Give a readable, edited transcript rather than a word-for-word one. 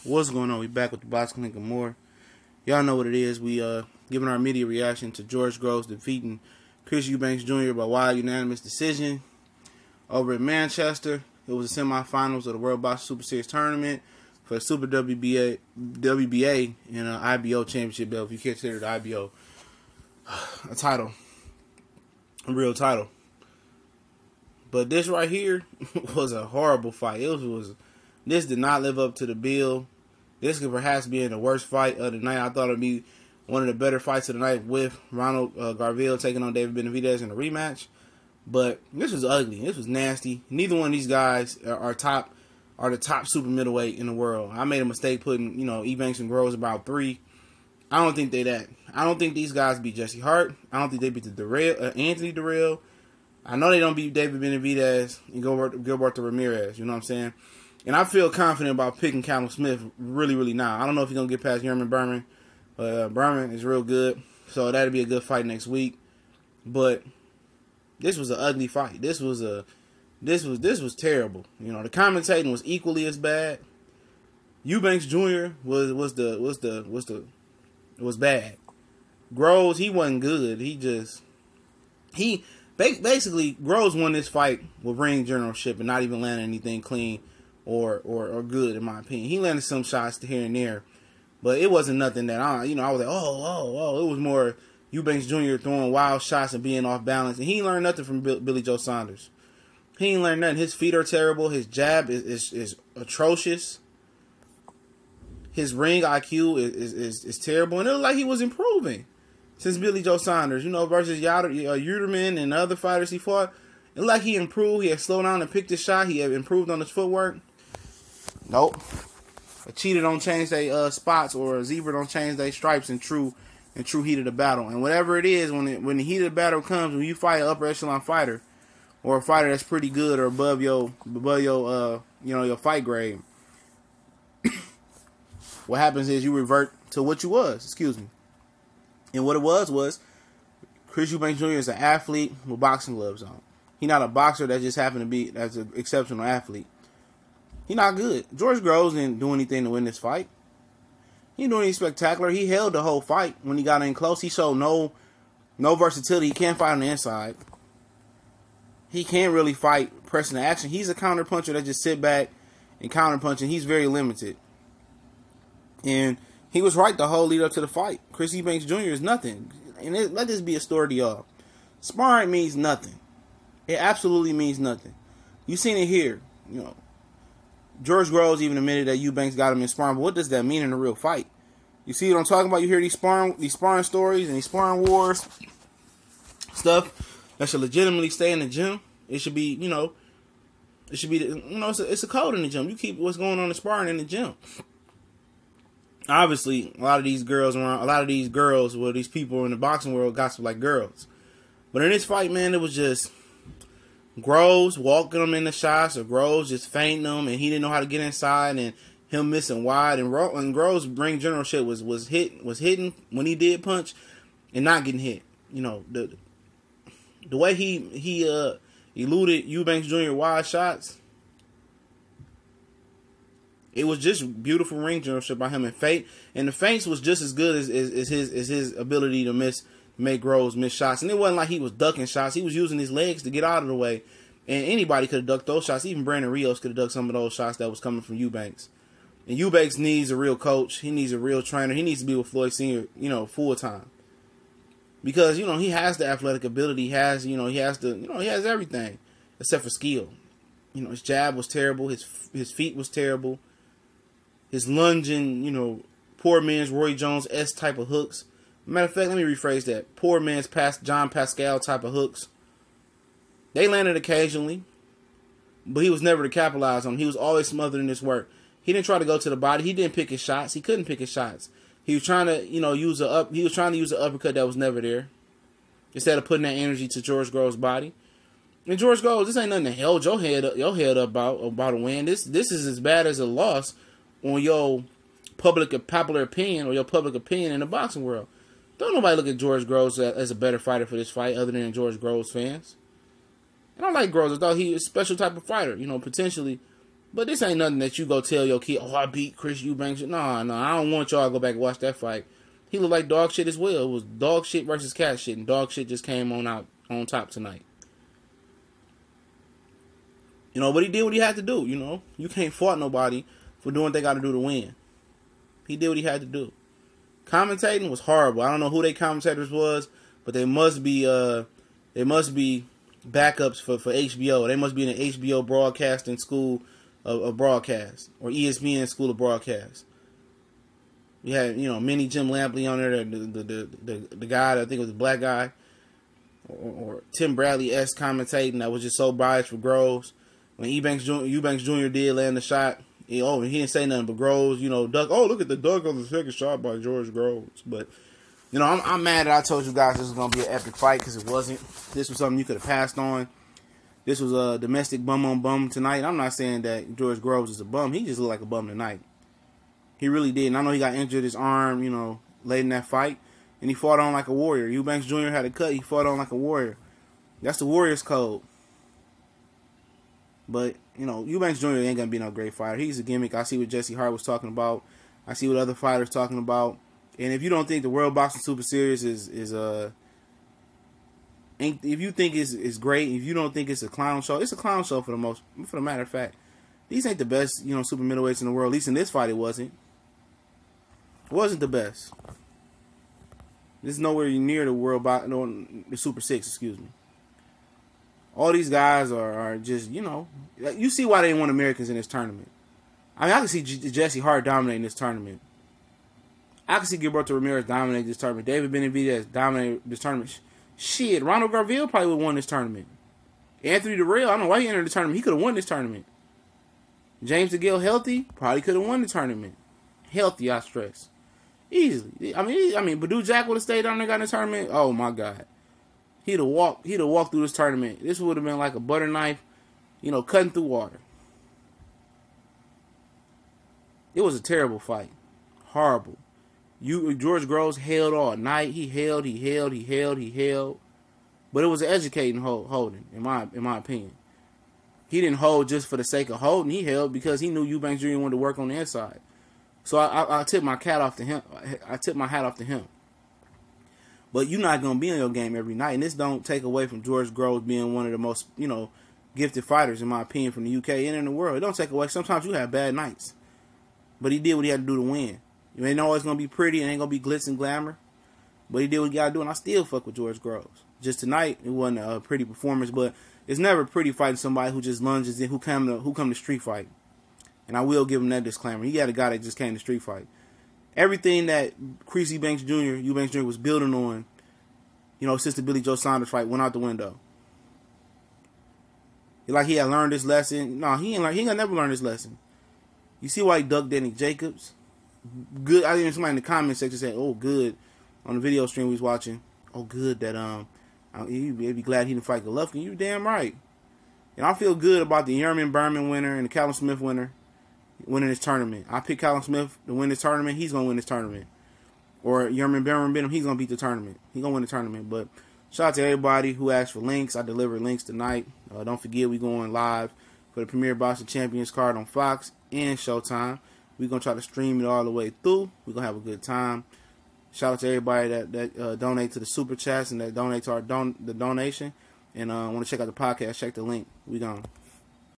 What's going on? We back with the Box Clinic and more. Y'all know what it is. We giving our immediate reaction to George Groves defeating Chris Eubanks Jr. by wide unanimous decision over in Manchester. It was the semifinals of the World Boxing Super Series tournament for the Super WBA and IBO championship belt. If you consider the IBO a title, a real title. But this right here was a horrible fight. This did not live up to the bill. This could perhaps be the worst fight of the night. I thought it would be one of the better fights of the night with Ronald Garville taking on David Benavidez in a rematch. But this was ugly. This was nasty. Neither one of these guys are the top super middleweight in the world. I made a mistake putting, Eubanks and Groves about 3. I don't think they that. I don't think these guys beat Jesse Hart. I don't think they beat Anthony Durrell. I know they don't beat David Benavidez and Gilberto Ramirez. You know what I'm saying? And I feel confident about picking Callum Smith really, really now. I don't know if he's going to get past Yerman Berman. But Berman is real good. So that'll be a good fight next week. But this was an ugly fight. This was terrible. The commentating was equally as bad. Eubanks Jr. was bad. Groves, he wasn't good. Basically Groves won this fight with ring generalship and not even landing anything clean or good, in my opinion. He landed some shots here and there, but it wasn't nothing that I was like, oh. It was more Eubanks Jr. throwing wild shots and being off balance, and he ain't learned nothing from Billy Joe Saunders. He ain't learned nothing. His feet are terrible. His jab is atrocious. His ring IQ is terrible, and it looked like he was improving since Billy Joe Saunders, versus Uterman and the other fighters he fought. It looked like he improved. He had slowed down and picked his shot. He had improved on his footwork. Nope. A cheater don't change their spots, or a zebra don't change their stripes in true heat of the battle. And whatever it is, when the heat of the battle comes, when you fight an upper echelon fighter, or a fighter that's pretty good or above your fight grade, what happens is you revert to what you was. Excuse me. And what it was Chris Eubanks Jr. is an athlete with boxing gloves on. He's not a boxer that just happened to be that's an exceptional athlete. He's not good. George Groves didn't do anything to win this fight. He didn't do anything spectacular. He held the whole fight. When he got in close, he showed no versatility. He can't fight on the inside. He can't really fight pressing the action. He's a counter puncher that just sit back and counter punch, and he's very limited. And he was right the whole lead up to the fight. Chris Eubanks Jr. is nothing. And let this be a story to y'all. Sparring means nothing. It absolutely means nothing. You seen it here. George Groves even admitted that Eubanks got him in sparring, but what does that mean in a real fight? You see what I'm talking about? You hear these sparring stories and these sparring wars, stuff that should legitimately stay in the gym. It should be, it's a code in the gym. You keep what's going on in sparring in the gym. Obviously, a lot of these girls, these people in the boxing world gossip like girls. But in this fight, man, it was just Groves walking them in the shots, or Groves just fainting them, and he didn't know how to get inside, and him missing wide. And Groves' ring generalship was hitting when he did punch, and not getting hit. The way he eluded Eubanks Jr. wide shots. It was just beautiful ring generalship by him, and the feints was just as good as his ability to make Groves miss shots. And it wasn't like he was ducking shots; he was using his legs to get out of the way. And anybody could have ducked those shots. Even Brandon Rios could have ducked some of those shots that was coming from Eubanks. And Eubanks needs a real coach. He needs a real trainer. He needs to be with Floyd Senior, full time. Because he has the athletic ability. He has everything except for skill. His jab was terrible. His feet was terrible. His lunging, poor man's Roy Jones-esque type of hooks. Matter of fact, let me rephrase that. Poor man's John Pascal type of hooks. They landed occasionally, but he was never to capitalize on them. He was always smothered in his work. He didn't try to go to the body. He didn't pick his shots. He couldn't pick his shots. He was trying to, use an uppercut that was never there, instead of putting that energy to George Groves' body. And George Groves, this ain't nothing to hold your head up about a win. This is as bad as a loss on your popular opinion, or your public opinion in the boxing world. Don't nobody look at George Groves as a better fighter for this fight other than George Groves fans. And I like Groves. I thought he was a special type of fighter. Potentially But this ain't nothing that you go tell your kid, oh, I beat Chris Eubanks. No, I don't want y'all to go back and watch that fight. He looked like dog shit as well. It was dog shit versus cat shit, and dog shit just came on top tonight. But he did what he had to do, You can't fault nobody for doing what they got to do to win. He did what he had to do. Commentating was horrible. I don't know who they commentators was, but they must be backups for HBO. They must be in the HBO broadcasting school of broadcast, or ESPN school of broadcast. You had, mini Jim Lampley on there, the guy that I think was the black guy, or Tim Bradley-esque commentating that was just so biased for Groves. When Eubanks Jr. did land the shot, he didn't say nothing but Groves, duck. Oh, look at the duck on the second shot by George Groves. But, I'm mad that I told you guys this was going to be an epic fight, because it wasn't. This was something you could have passed on. This was a domestic bum-on-bum tonight. I'm not saying that George Groves is a bum. He just looked like a bum tonight. He really did. And I know he got injured his arm, late in that fight. And he fought on like a warrior. Eubanks Jr. had a cut. He fought on like a warrior. That's the Warriors code. But, Eubanks Jr. ain't going to be no great fighter. He's a gimmick. I see what Jesse Hart was talking about. I see what other fighters talking about. And if you don't think the World Boxing Super Series is if you think it's great, if you don't think it's a clown show, it's a clown show for the matter of fact. These ain't the best, super middleweights in the world. At least in this fight, it wasn't. It wasn't the best. This is nowhere near the Super 6, excuse me. All these guys are just, you see why they didn't want Americans in this tournament. I can see Jesse Hart dominating this tournament. I can see Gilberto Ramirez dominating this tournament. David Benavidez dominating this tournament. Shit, Ronald Garville probably would have won this tournament. Anthony Durrell, I don't know why he entered the tournament. He could have won this tournament. James DeGale, healthy, probably could have won the tournament. Healthy, I stress. Easily. I mean, Badou Jack would have stayed down there and got in the tournament. Oh, my God. He'd have walked through this tournament. This would have been like a butter knife, cutting through water. It was a terrible fight. Horrible. George Groves held all night. He held. But it was an educating holding, in my opinion. He didn't hold just for the sake of holding. He held because he knew Eubanks Jr. wanted to work on the inside. So I tip my hat off to him. But you're not going to be on your game every night. And this don't take away from George Groves being one of the most, gifted fighters, in my opinion, from the UK and in the world. It don't take away. Sometimes you have bad nights. But he did what he had to do to win. It ain't always going to be pretty. It ain't going to be glitz and glamour. But he did what he got to do. And I still fuck with George Groves. Just tonight, it wasn't a pretty performance. But it's never pretty fighting somebody who just lunges in, who come to street fight. And I will give him that disclaimer. He had a guy that just came to street fight. Everything that Chris Eubanks Jr. was building on, since the Billy Joe Saunders fight, went out the window. Like he had learned this lesson. No, he ain't never learned this lesson. You see why he ducked Danny Jacobs? Good. I even somebody in the comment section said, "Oh, good," on the video stream we was watching. Oh, good that he'd be glad he didn't fight Golovkin. You damn right. And I feel good about the Yerman Berman winner and the Callum Smith winner winning this tournament. I picked Callum Smith to win this tournament. He's gonna win this tournament. Or Yerman Berman, he's gonna beat the tournament. He's gonna win the tournament. But shout out to everybody who asked for links. I delivered links tonight. Don't forget we going live for the Premier Boxing Champions card on Fox and Showtime. We're going to try to stream it all the way through. We're going to have a good time. Shout out to everybody that donate to the Super Chats and that donate to the donation. And want to check out the podcast, check the link. We gone.